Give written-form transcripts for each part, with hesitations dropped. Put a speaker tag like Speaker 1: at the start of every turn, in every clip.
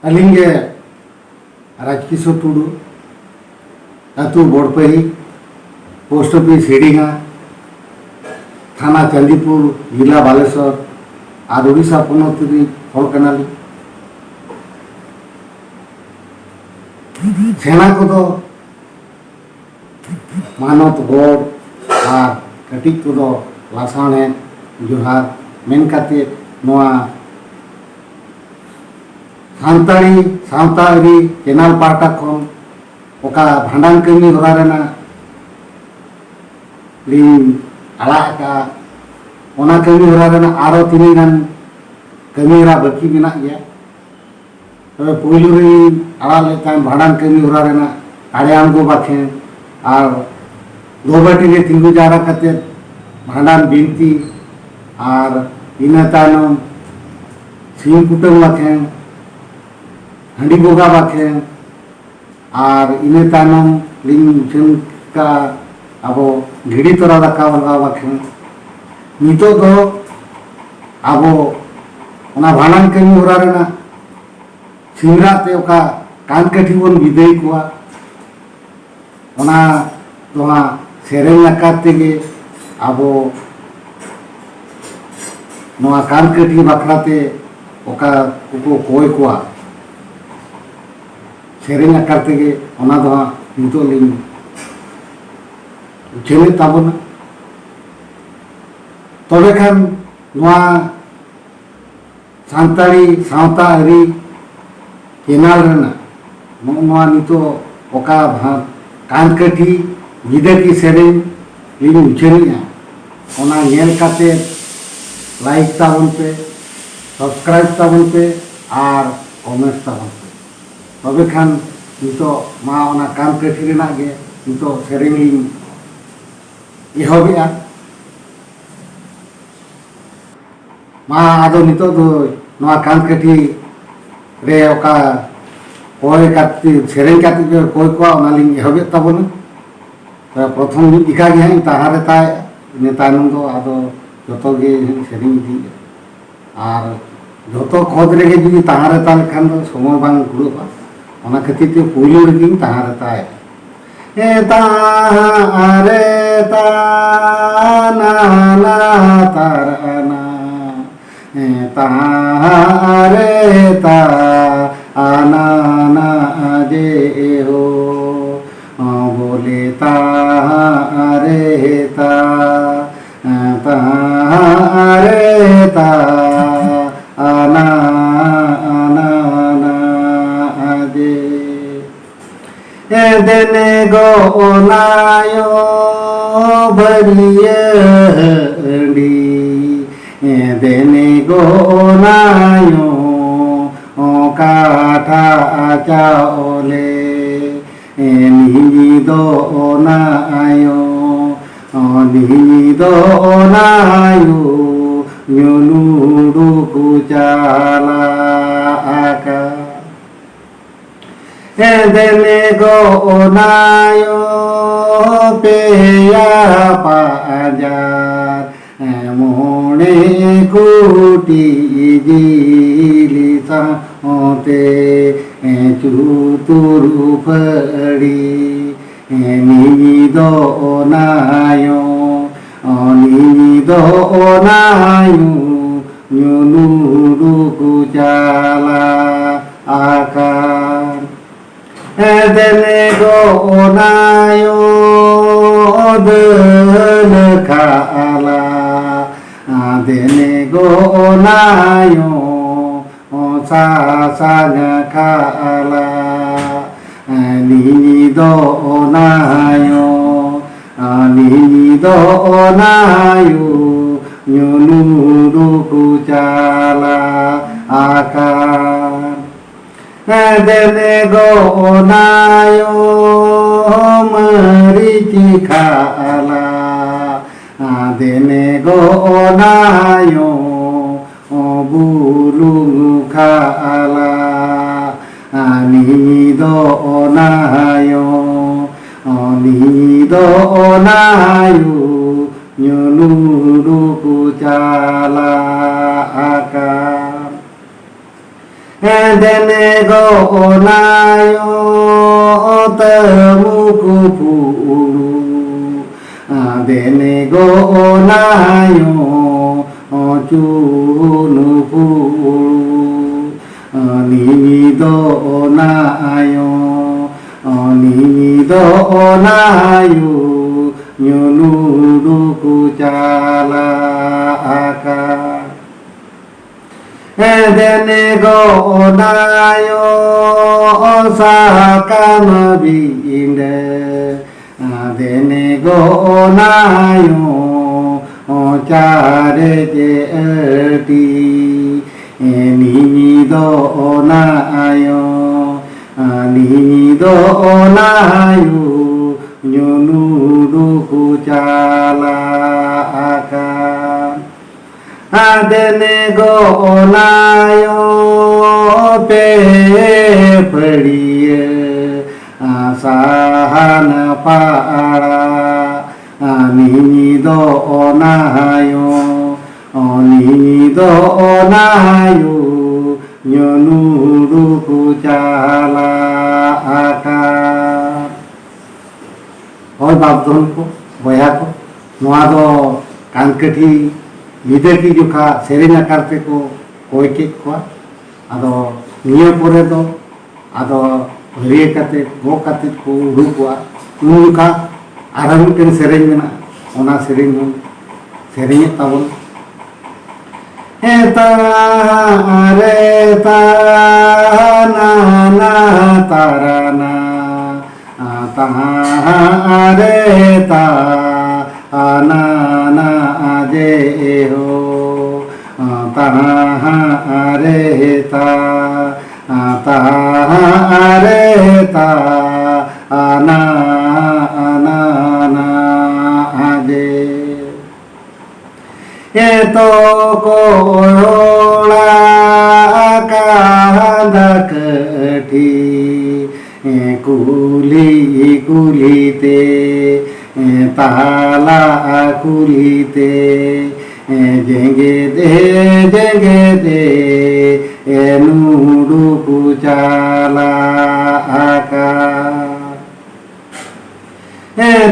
Speaker 1: अलिंगे Rajkishore Tudu अतु बोड़पही post office हेडिंगा थाना चांदीपुर जिला बालेश्वर और उड़ीसा पनत हड़कनाली सेना को मानत गौड़ और कटिक को लासाने जोहार मेनकाते नोआ सानताड़ी सावतारी चैनल पार्टा खन ओका भांडान कमी हरा रेना लिंग आड़ा ओना कमी हरा रेना आरो तीन गान कमी हरा बाकी मेना गया तबे पुइलु रे आड़ा लेता भांडान कमी हरा रेना आड़ेआम को बाखे और गोबाटी रे तिंगु जारा कते भांडान बिनती और इना तायनम सीम कुटुम बाखे हंडी बोगा बाखे और इने तायनम लिंग का अब घिड़ी तोरा दाका लगा बाखे नितो दो अब ओना भांडान कमी हरा रेना सिंगरा ते ओका कान कठी बन विदय कुआ ओना तोहा सेरेन लकाते गे अब नोआ कान कठी बखराते ओका कुको कोय कुआ सेरेन लकाते गे ओना दोहा नितो लिंग उछेले ताबना तबे खान नोआ सानताड़ी सावता आरी केनाल रेना नोआ नितो ओका कान कठी गिदा की सेरेन लिंग उछेलिया ओना नेल काते लाइक ताबन पे सब्सक्राइब ताबन पे और कमेंट ताबन पे तबे खान नितो मा ओना कान कठी रेना गे नितो सेरेन लिंग एहबेआ मा आदो नितो दो नोआ कान कठी रे ओका कोय काती सेरेन काती जो कोय को ओना लिंग एहबे ताबना प्रथम इका गे हां ताहारे ताय ने तायनम दो आदो जतो गे सेरेन इदी और जतो खोद रे गे जुदी ताहारे ताल खान दो समय बांग गुड़ोबा ओना खातिर ते पुइलो रे ताहारे ताय ए ताहारे ता ना ना ताराना ए ताहारे ता आना ना जे हो बोले ताहारे ता ताहारे ता आना आना ना जे देने गो नायो भरियडी देने गो नायो काठा चाओले नि दो नायो नि दो नायो नुडू कुचाला आका देने गो नायो पेया पाजार मोने कुटी जिली साते चुतुरु फड़ी नि दो नायो नि दो नायो नुडू कुचाला आकार देने गो नायो दन खाला देने गो नायो सासाग खाला नि दो नायो नि दो नायो नुडू कुचाला आकार देने गो नायो मरीची खाला देने गो नायो बुलुंग खाला नि दो नायो नि दो नायो नुडू कुचाला आकार dene go onayo temuku pulu dene go onayo chunu pulu nimido onayo nyunuduku cala aka dene go onayo sakama binde dene go onayo care eti nimido onayo nyunuduku cala aka dene go onayo pe padiye sahana para nimido onayo nyunuduku cala aka और बापधन को बया को नवा दो कानकटी गिदकी जुखा Serena करते को कोई के को आदो निये पोरे दो आदो हरिये कते गो कते को रुकवा नुका आराम के सेरेन में ना ओना सेरेन में सेरेन तावन एता रे ता ना ना ताराना रे ता ना ना जे हो रे ता रे ता ना ना ना जे ये तो कोड़ा का दकठी कुली कुलीते ताला कुलीते जेंगे दे नूडुकु चाला आका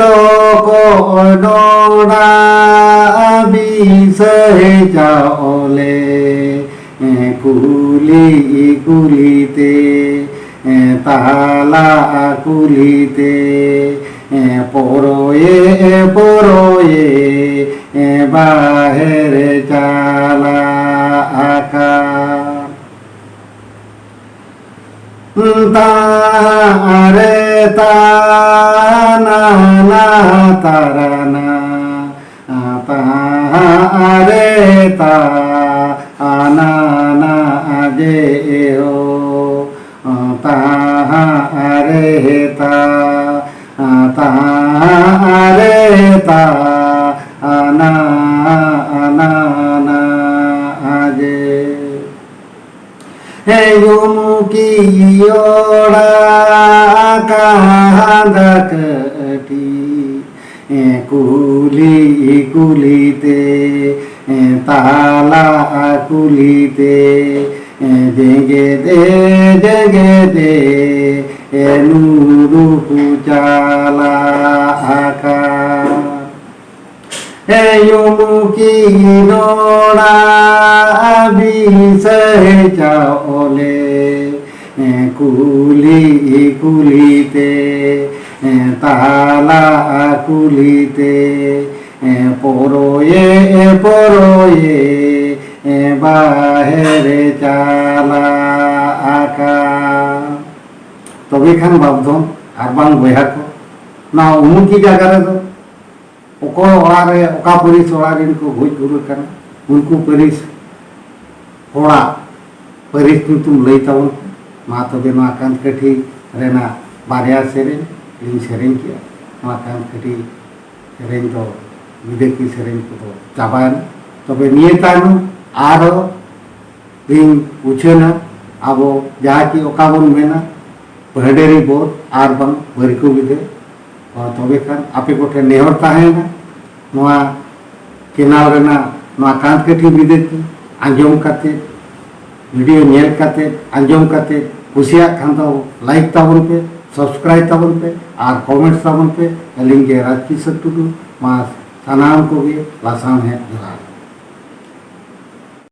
Speaker 1: तो को डोड़ा बिसहे जाओले कुली कुलीते ताला कुलीते पोरोए बाहर चाला आका तारे ताना ना ताराना तारे ता आना ना जे हो रे ता ना ना ना जे हे युमुकी योड़ा कांदकटी कुली कुलीते ताला कुलीते जेंगे दे नूडुकु चाला आका युमुकी नोड़ा बिसहे चाओले कुली कुलीते ताला कुलीते पोरोए बाहर चाला आका तबे खान बाबधन और बांग बया को ना उमुकी जगह रे दो ओको ओड़ा रे ओका परिस ओड़ा रिन को भोज गुरु कना उनको परिस ओड़ा परिस तुम लई तावन मा तबे मा कान कठी रेना बारिया सेरेन लिन सेरेन किया मा कान कठी सेरेन तो विदेकी सेरेन को तो चाबान तबे निये तानु आरो लिन उछेना आबो जहाँ की ओका बन मेना पहडेरी बोध आर बंग बरिको विदे और तबे खान आपे कोठे नेहर ताहेना नोआ केनाल रेना नोआ कांत कठी विदे की आंजम काते वीडियो नेल काते आंजम काते कुसिया खान तो लाइक ताबन पे सब्सक्राइब ताबन पे और कमेंट ताबन पे लिंक राजकिशोर टुडू मा सानाम को भी लासाम है जोहार।